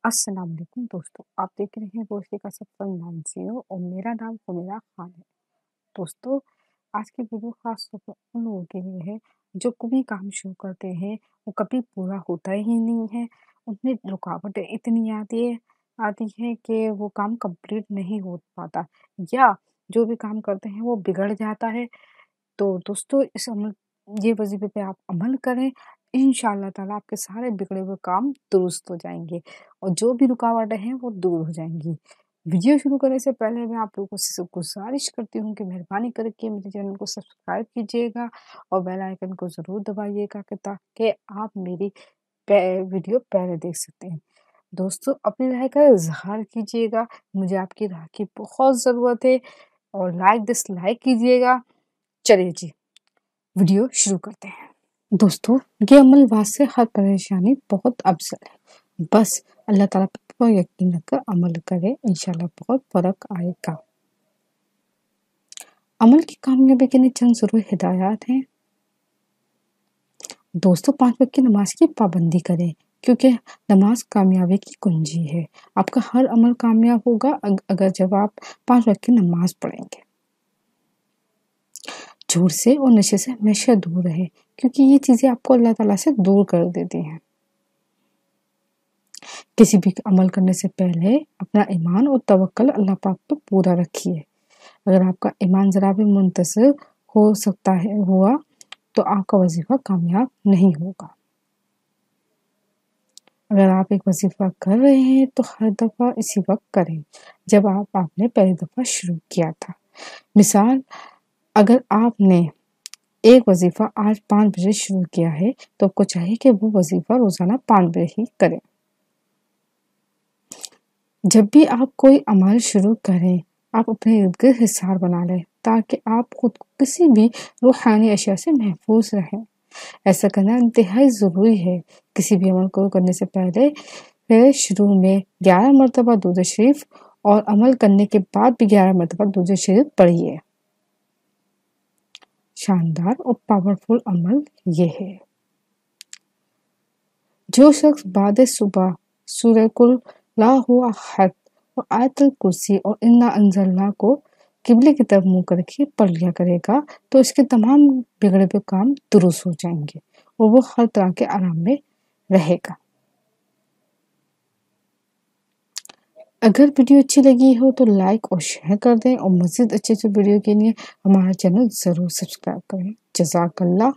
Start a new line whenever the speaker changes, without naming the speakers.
अस्सलाम वालेकुम दोस्तों, आप देख रहे हैं रोशनी का सफ़र 90 और मेरा नाम हुमैरा खान है। दोस्तों, आज की वीडियो खास तौर पर उन लोगों के लिए है जो कोई काम शुरू करते हैं, वो कभी पूरा होता ही नहीं है। उनमें रुकावटें इतनी आती है कि वो काम कंप्लीट नहीं हो पाता या जो भी काम करते हैं वो बिगड़ जाता है। तो दोस्तों ये वज़ीफ़े पे आप अमल करें, इंशाअल्लाह ताला आपके सारे बिगड़े हुए काम दुरुस्त हो जाएँगे और जो भी रुकावटें हैं वो दूर हो जाएँगी। वीडियो शुरू करने से पहले मैं आप लोगों से गुज़ारिश करती हूँ कि मेहरबानी करके मेरे चैनल को सब्सक्राइब कीजिएगा और बेल आइकन को ज़रूर दबाइएगा कि ताकि आप मेरी वीडियो पहले देख सकते हैं। दोस्तों, अपनी राय का इज़हार कीजिएगा, मुझे आपकी राय की बहुत ज़रूरत है और लाइक डिसलाइक कीजिएगा। चलिए जी, वीडियो शुरू करते हैं। दोस्तों, ये अमल वास्ते हर परेशानी बहुत अफजल है। बस अल्लाह ताला पर यकीन रखकर अमल करें, इंशाल्लाह बहुत फ़र्क आएगा। अमल की कामयाबी के लिए चंद ज़रूरी हिदायत हैं। दोस्तों, 5 वक़्त की नमाज की पाबंदी करें क्योंकि नमाज कामयाबी की कुंजी है। आपका हर अमल कामयाब होगा अगर जब आप 5 वक़्त की नमाज पढ़ेंगे। झूठ से और नशे से हमेशा दूर रहें क्योंकि ये चीज़ें आपको अल्लाह ताला से दूर कर देती हैं। किसी भी अमल करने से पहले अपना ईमान और तवक्कुल अल्लाह पाक पर पूरा रखिए। अगर आपका ईमान ज़रा भी मुंतसिर हो सकता है हुआ तो आपका वजीफ़ा कामयाब नहीं होगा। अगर आप एक वजीफ़ा कर रहे हैं तो हर दफ़ा इसी वक्त करें जब आपने पहली दफ़ा शुरू किया था। मिसाल, अगर आपने एक वजीफ़ा आज 5 बजे शुरू किया है तो आपको चाहिए कि वो वजीफ़ा रोज़ाना 5 बजे ही करें। जब भी आप कोई अमल शुरू करें, आप अपने इर्द-गिर्द हिसार बना लें ताकि आप खुद को किसी भी रूहानी अशिया से महफूज रहें। ऐसा करना इंतहाई ज़रूरी है। किसी भी अमल को करने से पहले शुरू में 11 मरतबा दुरूद शरीफ और अमल करने के बाद भी 11 मरतबा दुरूद शरीफ पढ़िए। शानदार और पावरफुल अमल ये है। जो शख्स बाद सुबह सूरह कुल लाहु अहद और आयतुल कुर्सी और इन्ना अंज़लना को किबले की तरफ मुंह करके पढ़ लिया करेगा तो इसके तमाम बिगड़े हुए काम दुरुस्त हो जाएंगे और वो हर तरह के आराम में रहेगा। अगर वीडियो अच्छी लगी हो तो लाइक और शेयर कर दें और मज़ीद अच्छे वीडियो के लिए हमारा चैनल ज़रूर सब्सक्राइब करें। जज़ाकल्लाह।